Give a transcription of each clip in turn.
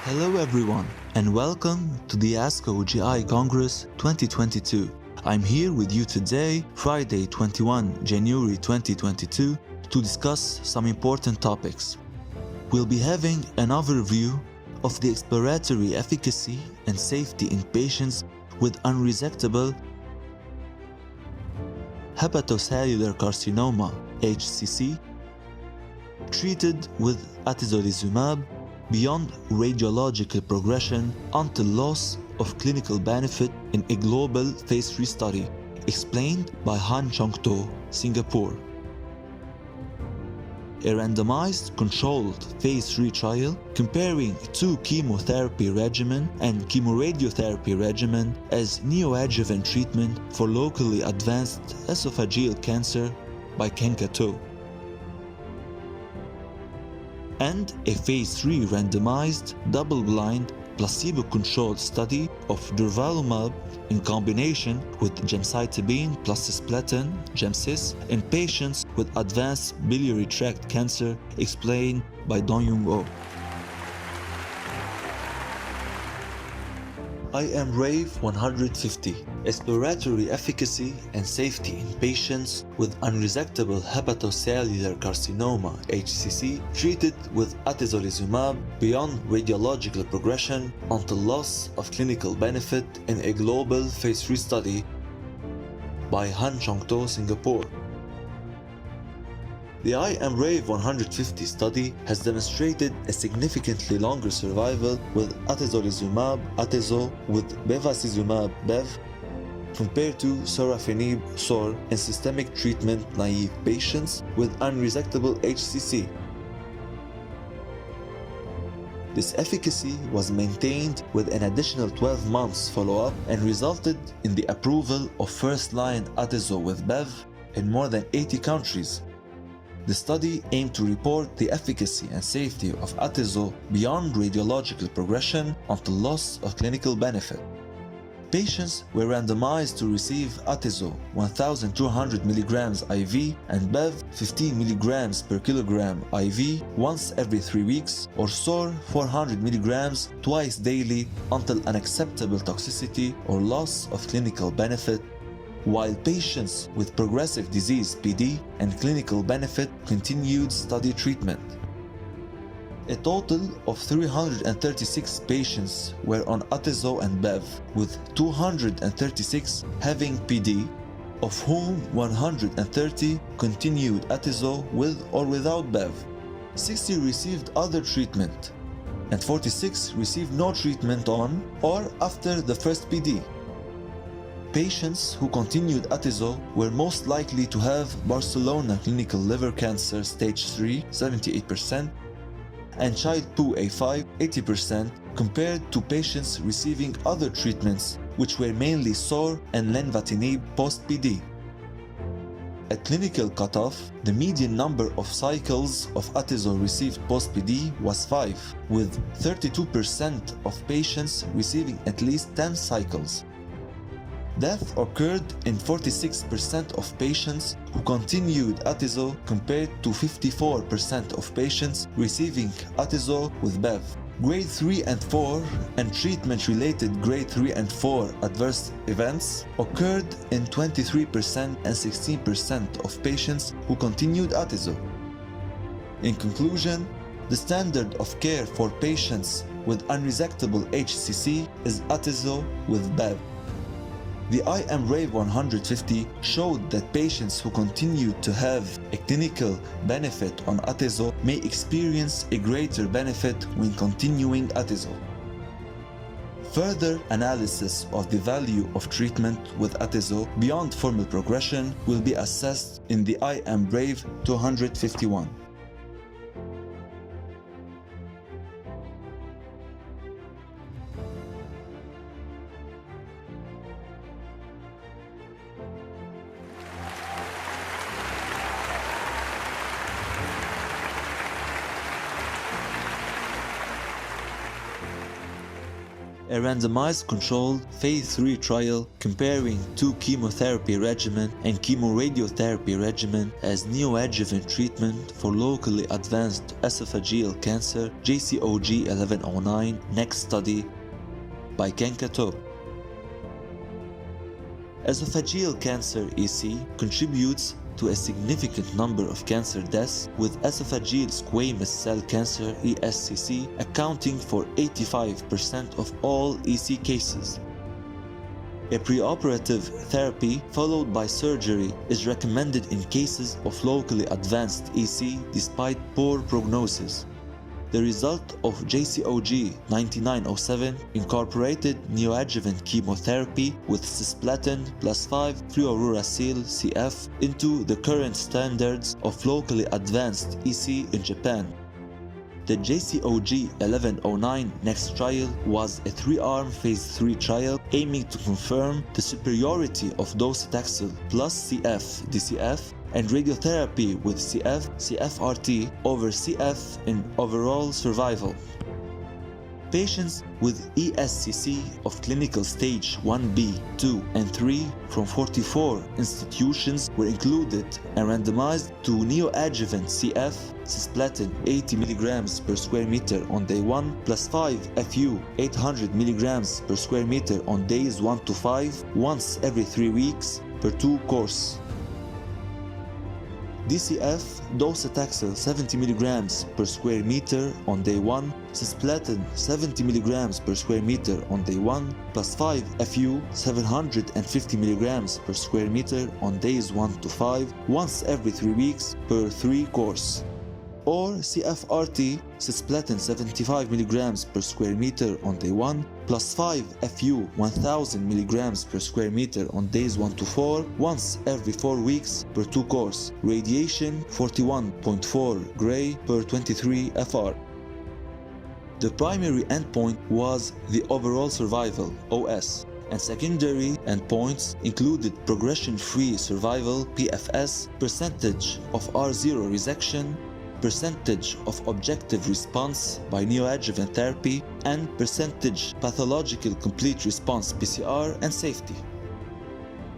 Hello everyone and welcome to the ASCO GI Congress 2022. I'm here with you today, Friday 21 January 2022, to discuss some important topics. We'll be having an overview of the exploratory efficacy and safety in patients with unresectable hepatocellular carcinoma (HCC) treated with atezolizumab beyond radiological progression until loss of clinical benefit in a global phase 3 study explained by Han Chong-to, Singapore. A randomized controlled phase 3 trial comparing two chemotherapy regimen and chemoradiotherapy regimen as neoadjuvant treatment for locally advanced esophageal cancer by Kenka-to. And a phase 3 randomized, double-blind, placebo-controlled study of durvalumab in combination with gemcitabine plus cisplatin, GemCis, in patients with advanced biliary tract cancer explained by Dong-Young Oh. IM-RAVE 150 Exploratory efficacy and safety in patients with unresectable hepatocellular carcinoma (HCC) treated with atezolizumab beyond radiological progression until loss of clinical benefit in a global phase 3 study by Han Chong-to, Singapore. The IM-RAVE 150 study has demonstrated a significantly longer survival with atezolizumab atezo with bevacizumab bev compared to sorafenib sor in systemic treatment-naive patients with unresectable HCC. This efficacy was maintained with an additional 12 months follow-up and resulted in the approval of first-line atezo with bev in more than 80 countries. The study aimed to report the efficacy and safety of atezo beyond radiological progression until loss of clinical benefit. Patients were randomized to receive atezo 1,200 mg IV and bev 15 mg per kilogram IV once every 3 weeks or SOR 400 mg twice daily until unacceptable toxicity or loss of clinical benefit, while patients with progressive disease (PD) and clinical benefit continued study treatment. A total of 336 patients were on atezo and bev, with 236 having PD, of whom 130 continued atezo with or without bev. 60 received other treatment, and 46 received no treatment on or after the first PD. Patients who continued atezo were most likely to have Barcelona clinical liver cancer stage 3, 78%, and Child-Pugh-A5, 80%, compared to patients receiving other treatments, which were mainly SOR and lenvatinib post-PD. At clinical cutoff, the median number of cycles of atezo received post-PD was 5, with 32% of patients receiving at least 10 cycles. Death occurred in 46% of patients who continued atezo compared to 54% of patients receiving atezo with bev. Grade 3 and 4 and treatment-related grade 3 and 4 adverse events occurred in 23% and 16% of patients who continued atezo. In conclusion, the standard of care for patients with unresectable HCC is atezo with bev. The IM-RAVE 150 showed that patients who continued to have a clinical benefit on atezo may experience a greater benefit when continuing atezo. Further analysis of the value of treatment with atezo beyond formal progression will be assessed in the IM-RAVE 251. a randomized controlled phase 3 trial comparing two chemotherapy regimen and chemoradiotherapy regimen as neoadjuvant treatment for locally advanced esophageal cancer, JCOG 1109, next study by Kenkato. Esophageal cancer EC contributes to a significant number of cancer deaths, with esophageal squamous cell cancer ESCC accounting for 85% of all EC cases. A preoperative therapy followed by surgery is recommended in cases of locally advanced EC despite poor prognosis. The result of JCOG 9907 incorporated neoadjuvant chemotherapy with cisplatin plus 5-fluorouracil CF into the current standards of locally advanced EC in Japan. The JCOG 1109 next trial was a 3-arm phase 3 trial aiming to confirm the superiority of docetaxel plus CF DCF and radiotherapy with CF-CFRT over CF in overall survival. Patients with ESCC of clinical stage 1B, 2, and 3 from 44 institutions were included and randomized to neoadjuvant CF, cisplatin 80 mg per square meter on day 1 plus 5 FU 800 mg per square meter on days 1 to 5 once every 3 weeks per 2 course. DCF, docetaxel 70 mg per square meter on day 1, cisplatin 70 mg per square meter on day 1, plus 5 FU 750 mg per square meter on days 1 to 5, once every 3 weeks per 3 course. Or CFRT, cisplatin 75 mg per square meter on day 1, plus 5 FU 1000 mg per square meter on days 1 to 4, once every 4 weeks per 2 course. Radiation 41.4 gray per 23 FR. The primary endpoint was the overall survival, OS, and secondary endpoints included progression-free survival, PFS, percentage of R0 resection, percentage of objective response by neoadjuvant therapy, and percentage pathological complete response PCR, and safety.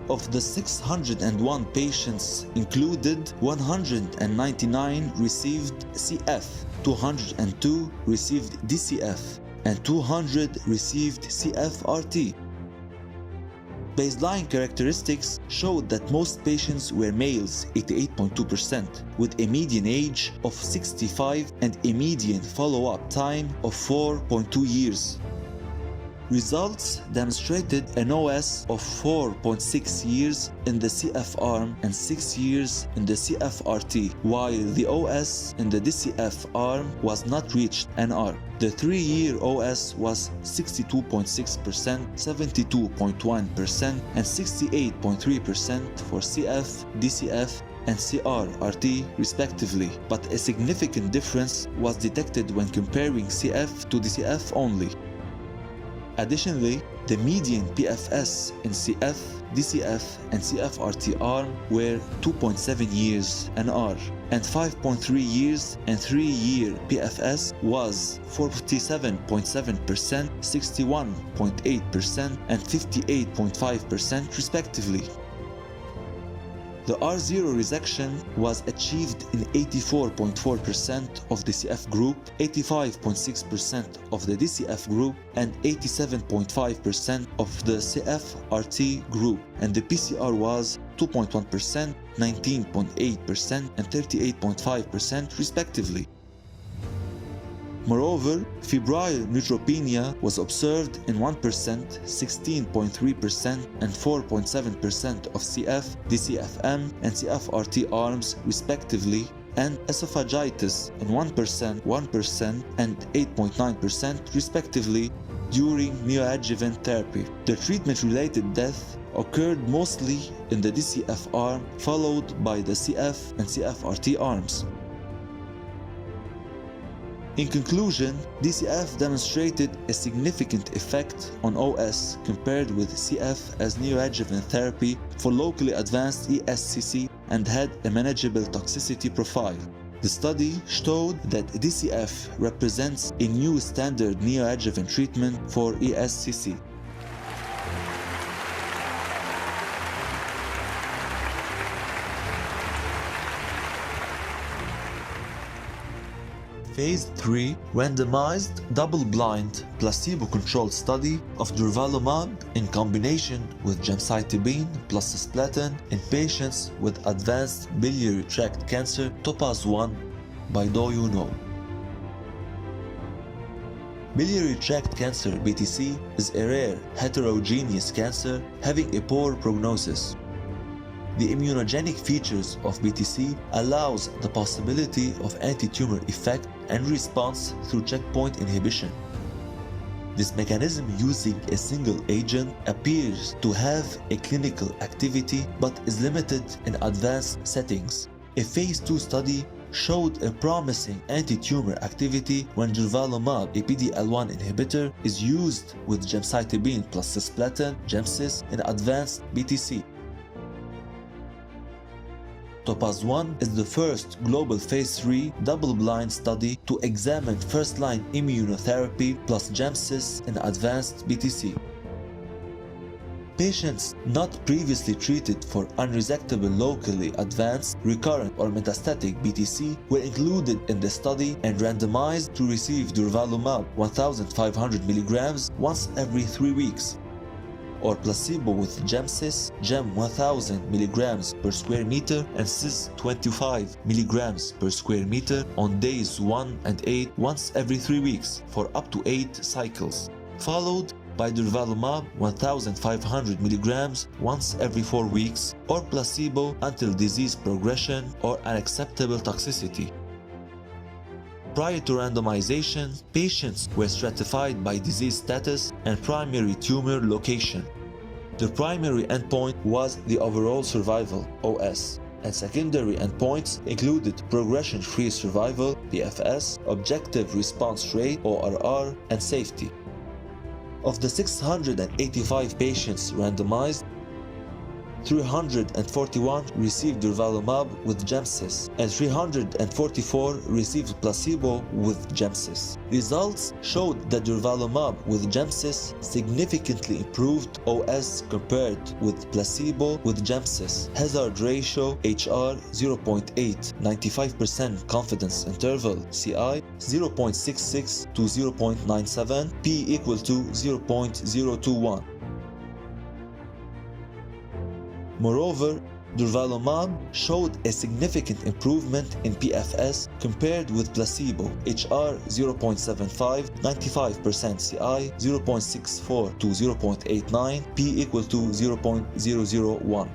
Of the 601 patients included, 199 received CF, 202 received DCF, and 200 received CFRT. Baseline characteristics showed that most patients were males, 88.2%, with a median age of 65 and a median follow-up time of 4.2 years. Results demonstrated an OS of 4.6 years in the CF arm and 6 years in the CFRT, while the OS in the DCF arm was not reached NR. The 3-year OS was 62.6%, 72.1%, and 68.3% for CF, DCF, and CRRT respectively, but a significant difference was detected when comparing CF to DCF only. Additionally, the median PFS in CF, DCF, and CFRT arm were 2.7 years NR, and 5.3 years and 3-year PFS was 47.7%, 61.8%, and 58.5% respectively. The R0 resection was achieved in 84.4% of the CF group, 85.6% of the DCF group, and 87.5% of the CFRT group, and the PCR was 2.1%, 19.8%, and 38.5% respectively. Moreover, febrile neutropenia was observed in 1%, 16.3%, and 4.7% of CF, DCFM, and CFRT arms respectively, and esophagitis in 1%, 1%, and 8.9% respectively during neoadjuvant therapy. The treatment-related death occurred mostly in the DCF arm, followed by the CF and CFRT arms. In conclusion, DCF demonstrated a significant effect on OS compared with CF as neoadjuvant therapy for locally advanced ESCC and had a manageable toxicity profile. The study showed that DCF represents a new standard neoadjuvant treatment for ESCC. Phase 3 randomized, double-blind, placebo-controlled study of durvalumab in combination with gemcitabine plus cisplatin in patients with advanced biliary tract cancer TOPAZ-1 by Do-You-Know. Biliary tract cancer (BTC) is a rare, heterogeneous cancer having a poor prognosis. The immunogenic features of BTC allows the possibility of anti-tumor effect and response through checkpoint inhibition. This mechanism using a single agent appears to have a clinical activity but is limited in advanced settings. A phase 2 study showed a promising anti-tumor activity when durvalumab, a PD-L1 inhibitor, is used with gemcitabine plus cisplatin, GemCis, in advanced BTC. TOPAZ-1 is the first global phase 3 double-blind study to examine first-line immunotherapy plus GemCis in advanced BTC. Patients not previously treated for unresectable locally advanced, recurrent or metastatic BTC were included in the study and randomized to receive durvalumab 1,500 mg once every 3 weeks, or placebo with GemCis, Gem 1000 mg per square meter and Cis 25 mg per square meter on days 1 and 8 once every 3 weeks for up to 8 cycles, followed by durvalumab 1500 mg once every 4 weeks, or placebo until disease progression or unacceptable toxicity. Prior to randomization, patients were stratified by disease status and primary tumor location. The primary endpoint was the overall survival (OS), and secondary endpoints included progression-free survival (PFS), objective response rate (ORR), and safety. Of the 685 patients randomized, 341 received durvalumab with GemCis and 344 received placebo with GemCis. Results showed that durvalumab with GemCis significantly improved OS compared with placebo with GemCis. Hazard ratio HR 0.8, 95% confidence interval CI 0.66 to 0.97, P equal to 0.021. Moreover, durvalumab showed a significant improvement in PFS compared with placebo, HR 0.75, 95% CI 0.64 to 0.89, P equal to 0.001.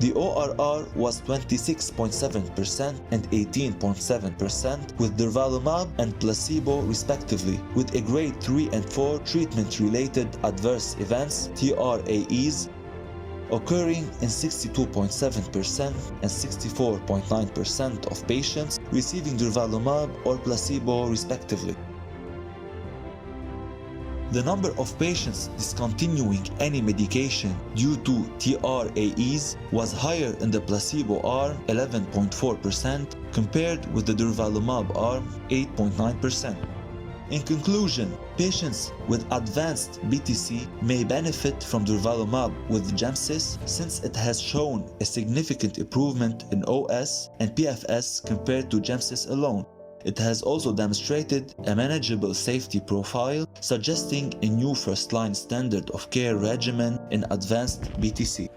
The ORR was 26.7% and 18.7% with durvalumab and placebo respectively, with a grade 3 and 4 treatment-related adverse events (TRAEs) occurring in 62.7% and 64.9% of patients receiving durvalumab or placebo respectively. The number of patients discontinuing any medication due to TRAEs was higher in the placebo arm 11.4% compared with the durvalumab arm 8.9%. In conclusion, patients with advanced BTC may benefit from durvalumab with GemCis since it has shown a significant improvement in OS and PFS compared to GemCis alone. It has also demonstrated a manageable safety profile, suggesting a new first-line standard of care regimen in advanced BTC.